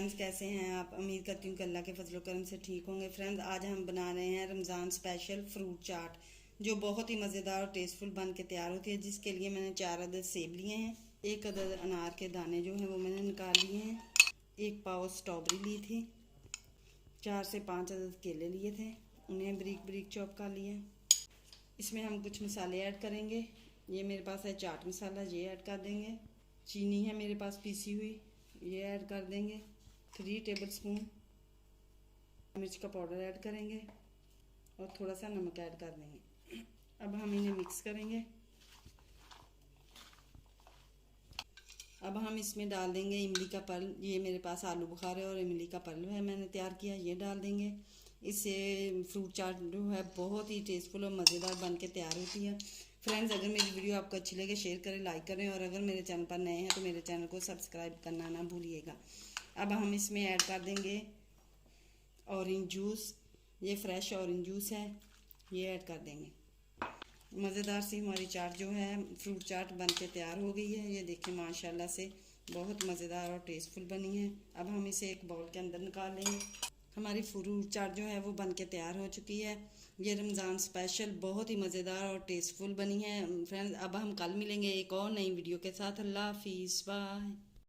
Friends, कैसे हैं आप? उम्मीद करती हूँ कि अल्लाह के फजल करम से ठीक होंगे। फ्रेंड्स, आज हम बना रहे हैं रमज़ान स्पेशल फ्रूट चाट, जो बहुत ही मज़ेदार और टेस्टफुल बन के तैयार होती है। जिसके लिए मैंने 4 अदद सेब लिए हैं, 1 अदद अनार के दाने जो हैं वो मैंने निकाल लिए हैं, 1 पाव स्ट्रॉबेरी ली थी, 4 से 5 अदद केले लिए थे, उन्हें बारीक बारीक चॉप कर लिए। इसमें हम कुछ मसाले ऐड करेंगे। ये मेरे पास है चाट मसाला, ये ऐड कर देंगे। चीनी है मेरे पास पिसी हुई, ये ऐड कर देंगे। 3 टेबलस्पून मिर्च का पाउडर ऐड करेंगे और थोड़ा सा नमक ऐड कर देंगे। अब हम इन्हें मिक्स करेंगे। अब हम इसमें डाल देंगे इमली का पल्प। ये मेरे पास आलू बुखारे और इमली का पल्प है, मैंने तैयार किया, ये डाल देंगे। इससे फ्रूट चाट जो है बहुत ही टेस्टफुल और मज़ेदार बन के तैयार होती है। फ्रेंड्स, अगर मेरी वीडियो आपको अच्छी लगे शेयर करें, लाइक करें, और अगर मेरे चैनल पर नए हैं तो मेरे चैनल को सब्सक्राइब करना ना भूलिएगा। अब हम इसमें ऐड कर देंगे ऑरेंज जूस। ये फ्रेश ऑरेंज जूस है, ये ऐड कर देंगे। मज़ेदार सी हमारी चाट जो है फ्रूट चाट बन के तैयार हो गई है। ये देखें, माशाल्लाह से बहुत मज़ेदार और टेस्टफुल बनी है। अब हम इसे एक बाउल के अंदर निकाल लेंगे। हमारी फ्रूट चाट जो है वो बन के तैयार हो चुकी है। ये रमज़ान स्पेशल बहुत ही मज़ेदार और टेस्टफुल बनी है। फ्रेंड्स, अब हम कल मिलेंगे एक और नई वीडियो के साथ। अल्लाह हाफिज़, बाय।